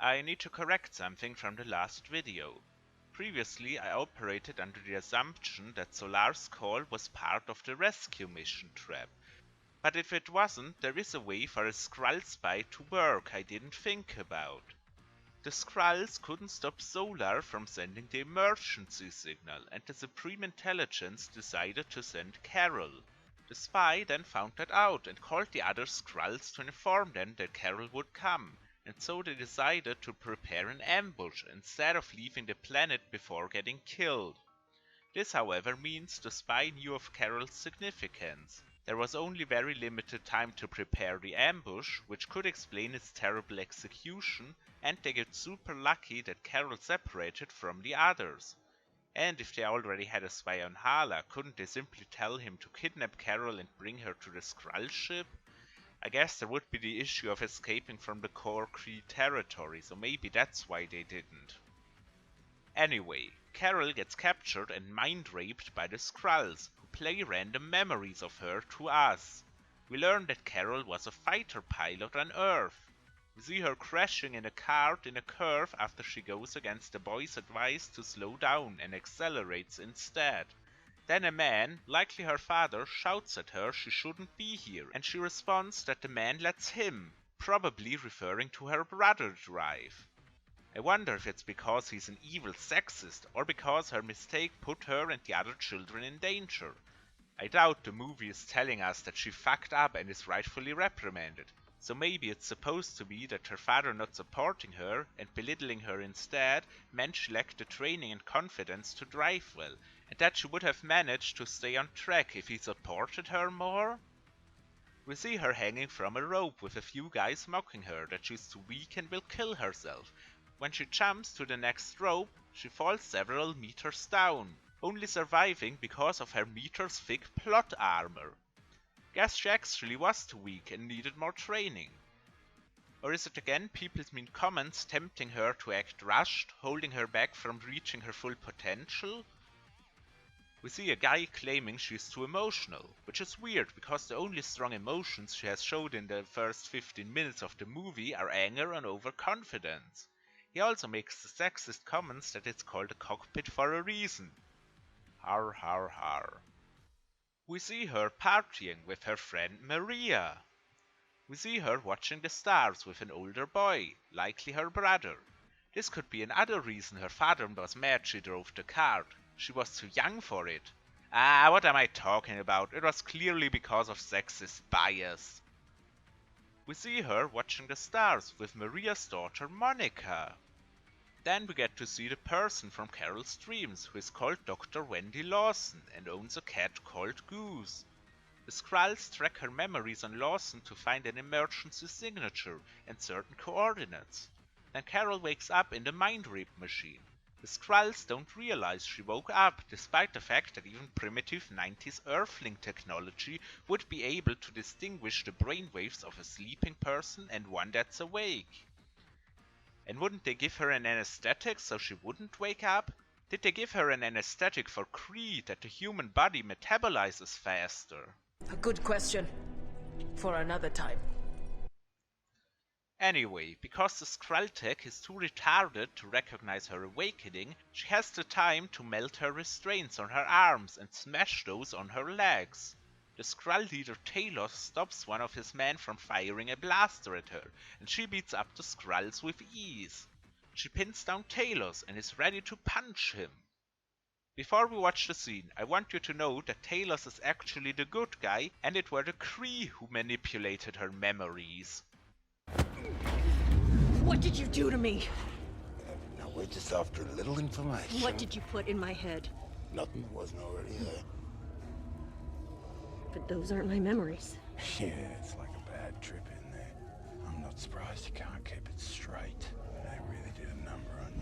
I need to correct something from the last video. Previously I operated under the assumption that Solar's call was part of the rescue mission trap. But if it wasn't, there is a way for a Skrull spy to work I didn't think about. The Skrulls couldn't stop Solar from sending the emergency signal, and the Supreme Intelligence decided to send Carol. The spy then found that out and called the other Skrulls to inform them that Carol would come, and so they decided to prepare an ambush instead of leaving the planet before getting killed. This, however, means the spy knew of Carol's significance. There was only very limited time to prepare the ambush, which could explain its terrible execution, and they get super lucky that Carol separated from the others. And if they already had a spy on Hala, couldn't they simply tell him to kidnap Carol and bring her to the Skrull ship? I guess there would be the issue of escaping from the core Kree territory, so maybe that's why they didn't. Anyway, Carol gets captured and mind-raped by the Skrulls, who play random memories of her to us. We learn that Carol was a fighter pilot on Earth. We see her crashing in a cart in a curve after she goes against the boys' advice to slow down and accelerates instead. Then a man, likely her father, shouts at her she shouldn't be here, and she responds that the man lets him, probably referring to her brother, drive. I wonder if it's because he's an evil sexist or because her mistake put her and the other children in danger. I doubt the movie is telling us that she fucked up and is rightfully reprimanded. So maybe it's supposed to be that her father not supporting her and belittling her instead meant she lacked the training and confidence to drive well, and that she would have managed to stay on track if he supported her more? We see her hanging from a rope with a few guys mocking her that she's too weak and will kill herself. When she jumps to the next rope, she falls several meters down, only surviving because of her meters thick plot armor. Guess she actually was too weak and needed more training. Or is it again people's mean comments tempting her to act rushed, holding her back from reaching her full potential? We see a guy claiming she's too emotional, which is weird because the only strong emotions she has showed in the first 15 minutes of the movie are anger and overconfidence. He also makes the sexist comments that it's called a cockpit for a reason. Har har har. We see her partying with her friend Maria. We see her watching the stars with an older boy, likely her brother. This could be another reason her father was mad she drove the cart. She was too young for it. What am I talking about? It was clearly because of sexist bias. We see her watching the stars with Maria's daughter Monica. Then we get to see the person from Carol's dreams, who is called Dr. Wendy Lawson and owns a cat called Goose. The Skrulls track her memories on Lawson to find an emergency signature and certain coordinates. Then Carol wakes up in the mind rape machine. The Skrulls don't realize she woke up, despite the fact that even primitive 90s Earthling technology would be able to distinguish the brainwaves of a sleeping person and one that's awake. And wouldn't they give her an anesthetic so she wouldn't wake up? Did they give her an anesthetic for Kree that the human body metabolizes faster? A good question. For another time. Anyway, because the Skrull tech is too retarded to recognize her awakening, she has the time to melt her restraints on her arms and smash those on her legs. The Skrull leader Talos stops one of his men from firing a blaster at her, and she beats up the Skrulls with ease. She pins down Talos and is ready to punch him. Before we watch the scene, I want you to know that Talos is actually the good guy, and it were the Kree who manipulated her memories. What did you do to me? Now we're just after a little information. What did you put in my head? Nothing that wasn't already there. But those aren't my memories. Yeah, it's like a bad trip in there. I'm not surprised you can't keep it straight. They really did a number on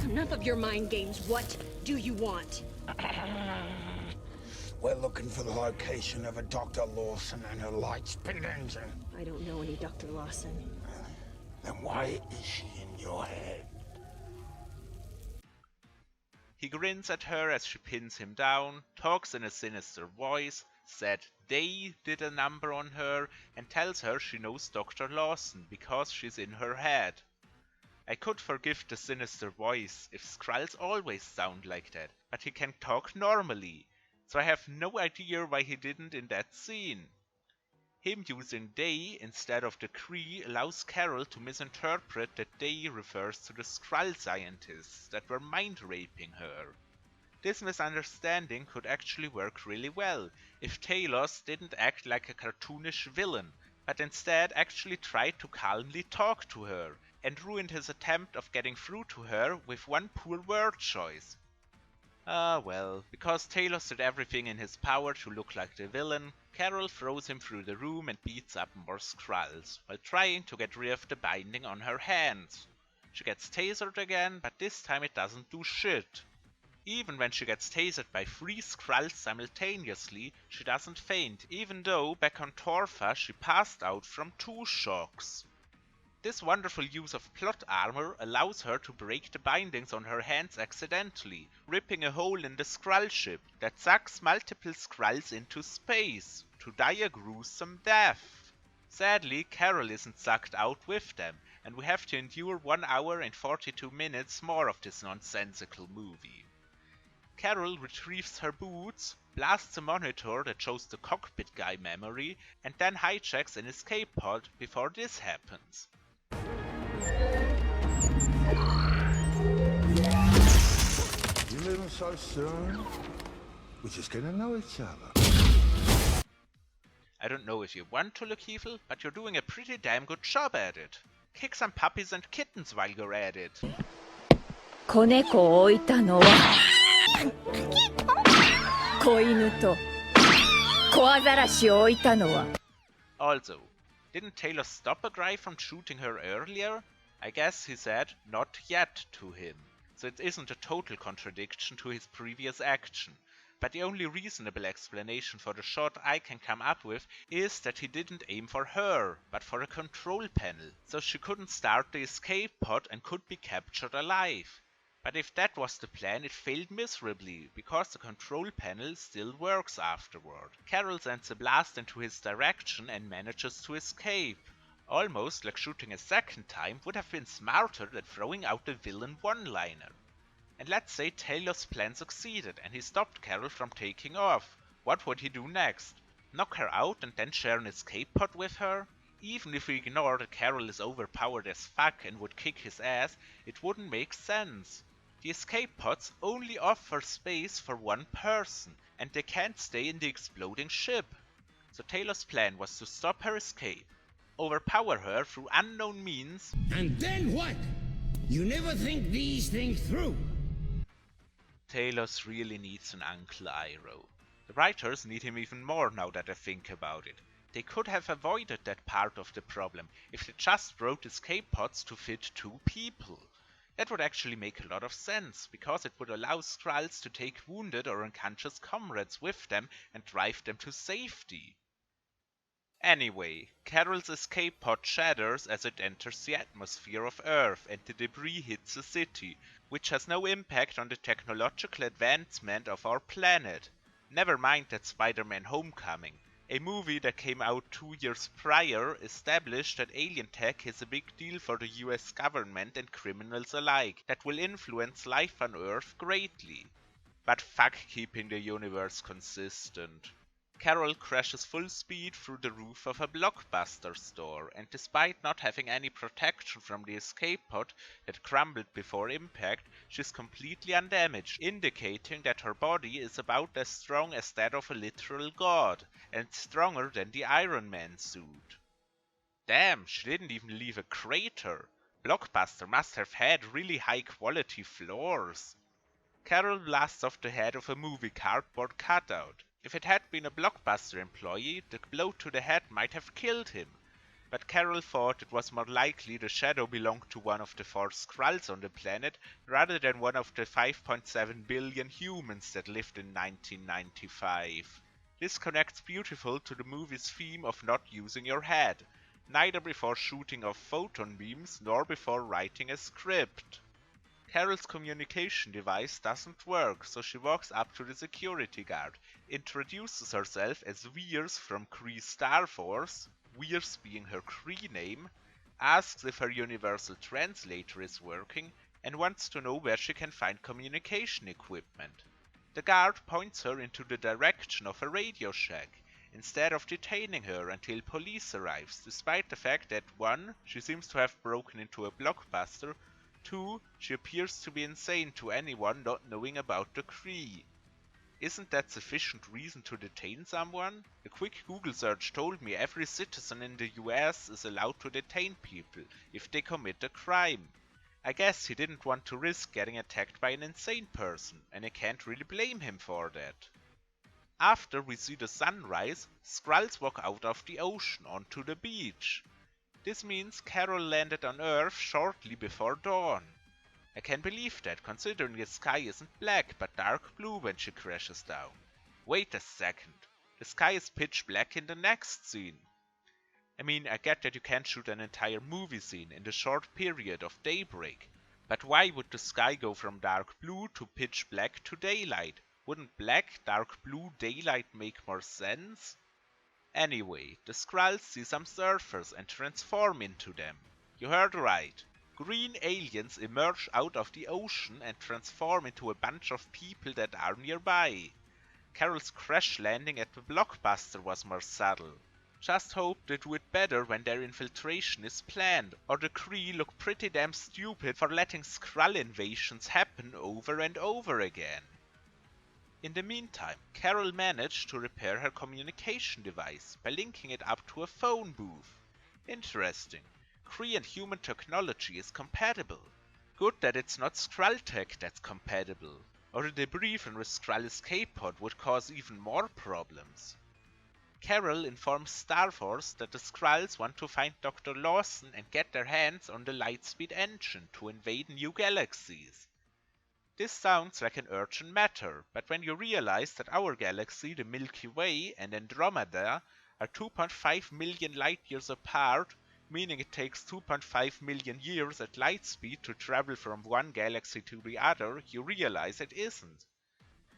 you. Enough of your mind games. What do you want? We're looking for the location of a Dr. Lawson and her light-speed engine. I don't know any Dr. Lawson. Then why is she in your head? He grins at her as she pins him down, talks in a sinister voice, said they did a number on her, and tells her she knows Dr. Lawson because she's in her head. I could forgive the sinister voice if Skrulls always sound like that, but he can talk normally, so I have no idea why he didn't in that scene. Him using they instead of the Kree allows Carol to misinterpret that they refers to the Skrull scientists that were mind-raping her. This misunderstanding could actually work really well if Talos didn't act like a cartoonish villain, but instead actually tried to calmly talk to her, and ruined his attempt of getting through to her with one poor word choice. Ah well, because Talos did everything in his power to look like the villain, Carol throws him through the room and beats up more Skrulls, while trying to get rid of the binding on her hands. She gets tasered again, but this time it doesn't do shit. Even when she gets tasered by 3 Skrulls simultaneously, she doesn't faint, even though back on Torfa she passed out from 2 shocks. This wonderful use of plot armor allows her to break the bindings on her hands accidentally, ripping a hole in the Skrull ship that sucks multiple Skrulls into space, to die a gruesome death. Sadly, Carol isn't sucked out with them, and we have to endure 1 hour and 42 minutes more of this nonsensical movie. Carol retrieves her boots, blasts a monitor that shows the cockpit guy memory, and then hijacks an escape pod before this happens. You leaving so soon? We're just getting to know each other. I don't know if you want to look evil, but you're doing a pretty damn good job at it. Kick some puppies and kittens while you're at it. 子猫を置いたのは子犬と小アザラシを置いたのは Also, didn't Taylor stop a guy from shooting her earlier? I guess he said not yet to him, so it isn't a total contradiction to his previous action. But the only reasonable explanation for the shot I can come up with is that he didn't aim for her, but for a control panel, so she couldn't start the escape pod and could be captured alive. But if that was the plan, it failed miserably, because the control panel still works afterward. Carol sends a blast into his direction and manages to escape. Almost like shooting a second time would have been smarter than throwing out the villain one-liner. And let's say Taylor's plan succeeded and he stopped Carol from taking off. What would he do next? Knock her out and then share an escape pod with her? Even if we ignore that Carol is overpowered as fuck and would kick his ass, it wouldn't make sense. The escape pods only offer space for one person, and they can't stay in the exploding ship. So Taylor's plan was to stop her escape, overpower her through unknown means, and then what? You never think these things through. Talos really needs an Uncle Iroh. The writers need him even more now that I think about it. They could have avoided that part of the problem if they just wrote escape pods to fit 2 people. That would actually make a lot of sense, because it would allow Skrulls to take wounded or unconscious comrades with them and drive them to safety. Anyway, Carol's escape pod shatters as it enters the atmosphere of Earth and the debris hits the city, which has no impact on the technological advancement of our planet. Never mind that Spider-Man Homecoming, a movie that came out 2 years prior, established that alien tech is a big deal for the US government and criminals alike, that will influence life on Earth greatly. But fuck keeping the universe consistent. Carol crashes full speed through the roof of a Blockbuster store, and despite not having any protection from the escape pod that crumbled before impact, she's completely undamaged, indicating that her body is about as strong as that of a literal god, and stronger than the Iron Man suit. Damn, she didn't even leave a crater. Blockbuster must have had really high quality floors. Carol blasts off the head of a movie cardboard cutout. If it had been a Blockbuster employee, the blow to the head might have killed him. But Carol thought it was more likely the shadow belonged to one of the 4 Skrulls on the planet, rather than one of the 5.7 billion humans that lived in 1995. This connects beautiful to the movie's theme of not using your head, neither before shooting off photon beams nor before writing a script. Carol's communication device doesn't work, so she walks up to the security guard, introduces herself as Veers from Kree Star Force, Veers being her Kree name, asks if her universal translator is working, and wants to know where she can find communication equipment. The guard points her into the direction of a Radio Shack, instead of detaining her until police arrives, despite the fact that 1. She seems to have broken into a blockbuster, 2. She appears to be insane to anyone not knowing about the Kree. Isn't that sufficient reason to detain someone? A quick Google search told me every citizen in the US is allowed to detain people if they commit a crime. I guess he didn't want to risk getting attacked by an insane person, and I can't really blame him for that. After we see the sunrise, Skrulls walk out of the ocean onto the beach. This means Carol landed on Earth shortly before dawn. I can believe that, considering the sky isn't black but dark blue when she crashes down. Wait a second, the sky is pitch black in the next scene. I mean, I get that you can't shoot an entire movie scene in the short period of daybreak, but why would the sky go from dark blue to pitch black to daylight? Wouldn't black, dark blue, daylight make more sense? Anyway, the Skrulls see some surfers and transform into them. You heard right. Green aliens emerge out of the ocean and transform into a bunch of people that are nearby. Carol's crash landing at the blockbuster was more subtle. Just hope they do it better when their infiltration is planned, or the Kree look pretty damn stupid for letting Skrull invasions happen over and over again. In the meantime, Carol managed to repair her communication device by linking it up to a phone booth. Interesting. Kree and human technology is compatible. Good that it's not Skrull tech that's compatible, or the debris from the Skrull escape pod would cause even more problems. Carol informs Star Force that the Skrulls want to find Dr. Lawson and get their hands on the Lightspeed engine to invade new galaxies. This sounds like an urgent matter, but when you realize that our galaxy, the Milky Way, and Andromeda are 2.5 million light years apart, meaning it takes 2.5 million years at light speed to travel from one galaxy to the other, you realize it isn't.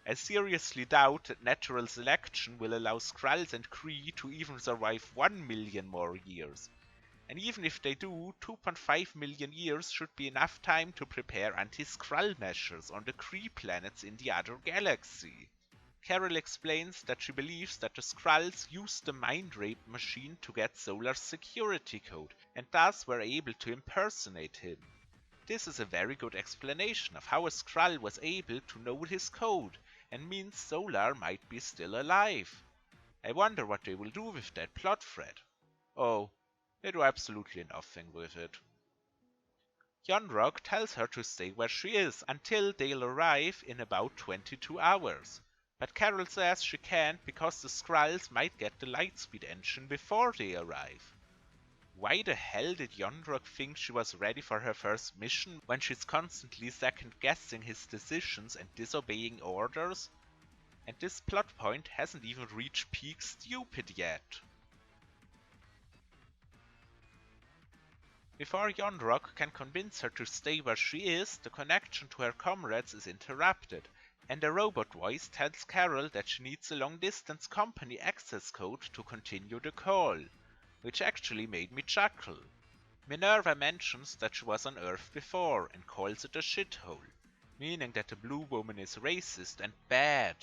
I seriously doubt that natural selection will allow Skrulls and Kree to even survive 1 million more years. And even if they do, 2.5 million years should be enough time to prepare anti-Skrull measures on the Kree planets in the other galaxy. Carol explains that she believes that the Skrulls used the mindraped machine to get Solar's security code, and thus were able to impersonate him. This is a very good explanation of how a Skrull was able to know his code, and means Solar might be still alive. I wonder what they will do with that plot thread. Oh, they do absolutely nothing with it. Yonrog tells her to stay where she is until they'll arrive in about 22 hours. But Carol says she can't because the Skrulls might get the Lightspeed engine before they arrive. Why the hell did Yonrog think she was ready for her first mission when she's constantly second-guessing his decisions and disobeying orders? And this plot point hasn't even reached peak stupid yet. Before Yonrog can convince her to stay where she is, the connection to her comrades is interrupted, and a robot voice tells Carol that she needs a long-distance company access code to continue the call, which actually made me chuckle. Minerva mentions that she was on Earth before and calls it a shithole, meaning that the blue woman is racist and bad.